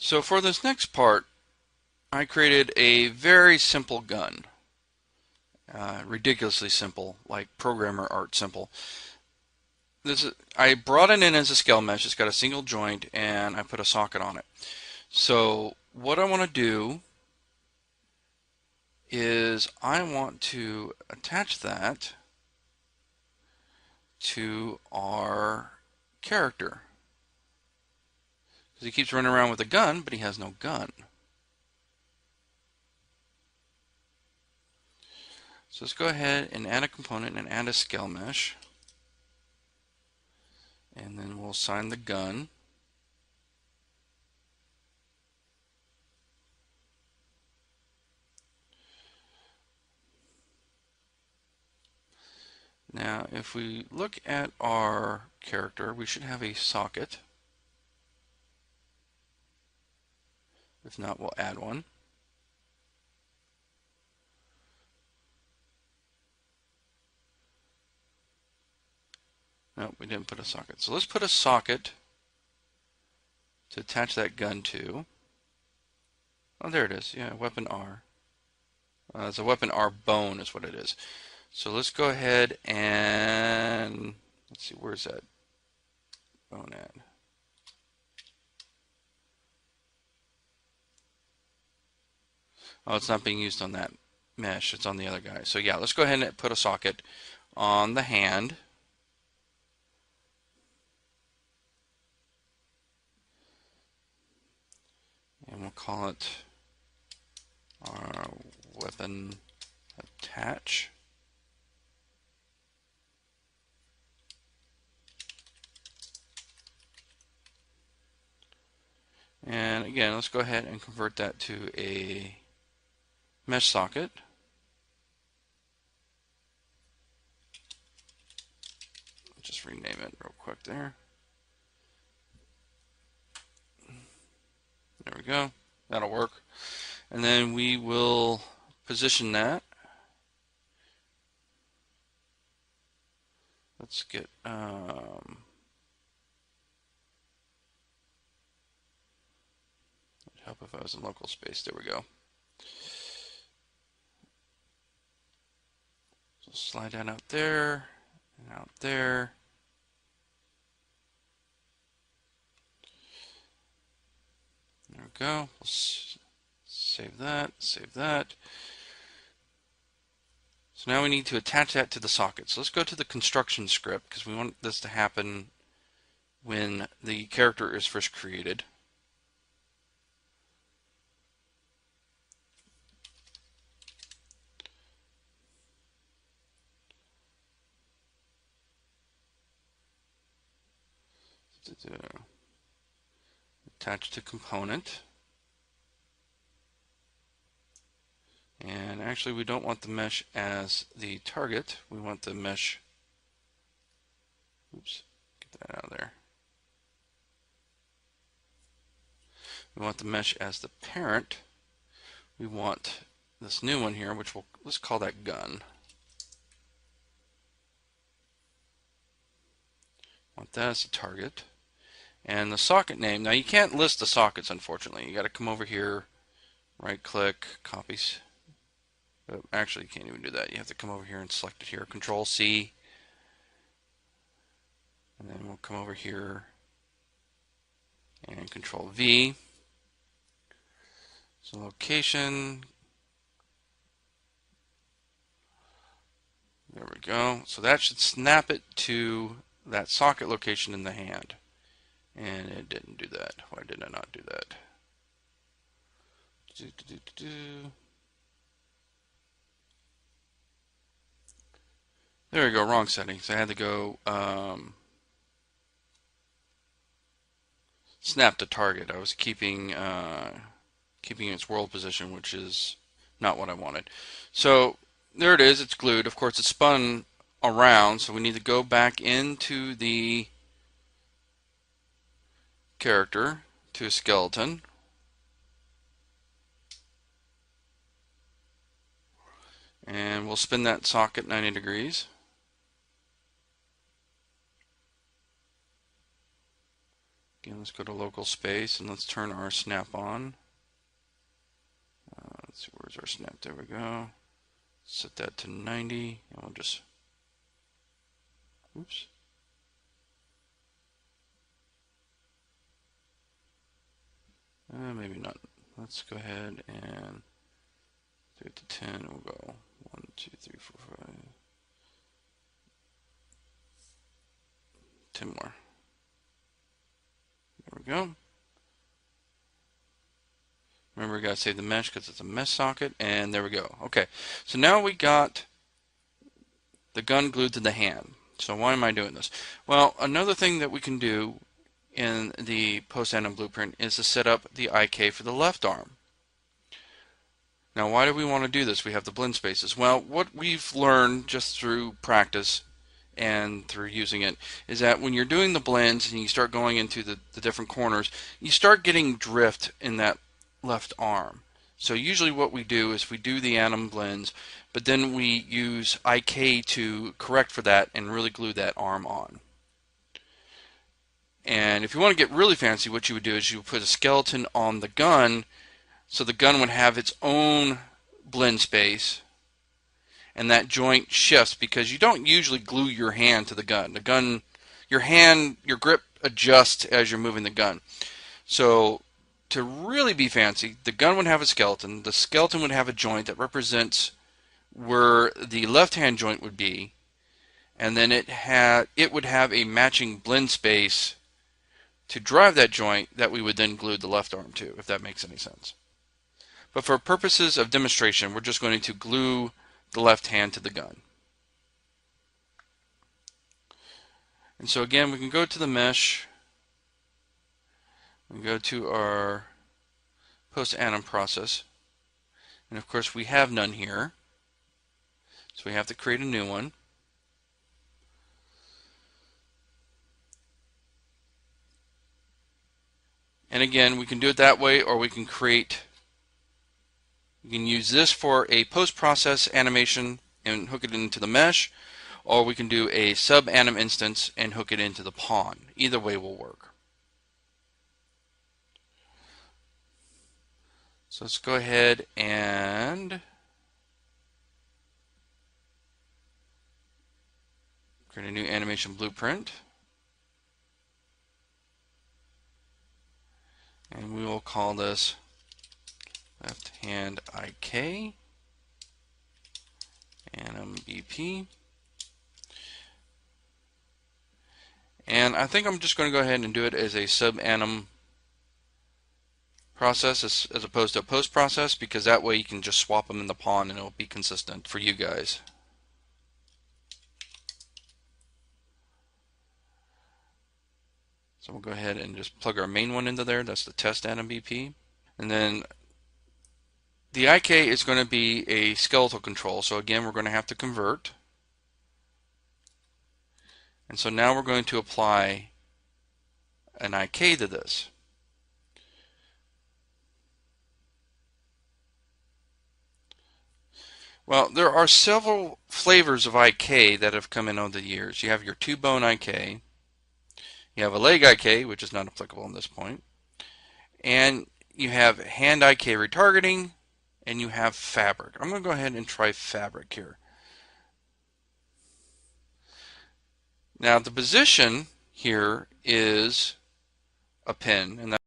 So for this next part, I created a very simple gun. Ridiculously simple, like programmer art simple. I brought it in as a scale mesh. It's got a single joint, and I put a socket on it. So what I want to do is I want to attach that to our character. Because he keeps running around with a gun, but he has no gun. So let's go ahead and add a component and add a scale mesh. And then we'll assign the gun. Now, if we look at our character, we should have a socket. If not, we'll add one. No, we didn't put a socket. So let's put a socket to attach that gun to. Oh, there it is. Yeah, weapon R. It's a weapon R bone is what it is. So let's go ahead and let's see, where's that bone at? Oh, it's not being used on that mesh. It's on the other guy. So yeah, let's go ahead and put a socket on the hand. And we'll call it our weapon attach. And again, let's go ahead and convert that to a mesh socket. Just rename it real quick there. There we go. That'll work. And then we will position that. Let's get it'd help if I was in local space. There we go. So slide that out there and out there. There we go. We'll save that, save that. So now we need to attach that to the socket. So let's go to the construction script because we want this to happen when the character is first created. Attach to component. And actually we don't want the mesh as the target. We want the mesh, oops, get that out of there. We want the mesh as the parent. We want this new one here, which let's call that gun. Want that as the target. And the socket name, now you can't list the sockets unfortunately. You got to come over here, right click, copies. Actually, you can't even do that. You have to come over here and select it here. Control C. And then we'll come over here and Control V. So location. There we go. So that should snap it to that socket location in the hand. And it didn't do that. Why did I not do that? There we go, wrong settings. I had to go snap to target. I was keeping its world position, which is not what I wanted. So there it is, it's glued. Of course, it's spun around, so we need to go back into the character to a skeleton. And we'll spin that socket 90 degrees. Again, let's go to local space and let's turn our snap on. Let's see, where's our snap? There we go. Set that to 90, and we'll just, oops. Maybe not. Let's go ahead and do it to 10, and we'll go 1, 2, 3, 4, 5, 10 more. There we go. Remember, we got to save the mesh because it's a mesh socket, and there we go. Okay, so now we got the gun glued to the hand. So why am I doing this? Well, another thing that we can do in the post-anim blueprint is to set up the IK for the left arm. Now, why do we want to do this? We have the blend spaces. Well, what we've learned just through practice and through using it is that when you're doing the blends and you start going into the different corners, you start getting drift in that left arm. So usually what we do is we do the anim blends, but then we use IK to correct for that and really glue that arm on. And if you want to get really fancy, what you would do is you would put a skeleton on the gun, so the gun would have its own blend space, and that joint shifts because you don't usually glue your hand to the gun. The gun, your grip adjusts as you're moving the gun. So to really be fancy, the gun would have a skeleton. The skeleton would have a joint that represents where the left hand joint would be, and then it would have a matching blend space to drive that joint that we would then glue the left arm to, if that makes any sense. But for purposes of demonstration, we're just going to glue the left hand to the gun. And so again, we can go to the mesh, we go to our post-anim process, and of course we have none here, so we have to create a new one. And again, we can do it that way, or we can use this for a post-process animation and hook it into the mesh, or we can do a sub-anim instance and hook it into the pawn. Either way will work. So let's go ahead and create a new animation blueprint. And we will call this left hand IK anim BP. And I think I'm just going to go ahead and do it as a sub-anim process as opposed to a post process, because that way you can just swap them in the pawn and it'll be consistent for you guys. So we'll go ahead and just plug our main one into there. That's the test anim BP. And then the IK is going to be a skeletal control. So again, we're going to have to convert. And so now we're going to apply an IK to this. Well, there are several flavors of IK that have come in over the years. You have your two-bone IK, you have a leg IK, which is not applicable at this point, and you have hand IK retargeting, and you have fabric. I'm going to go ahead and try fabric here. Now the position here is a pin, and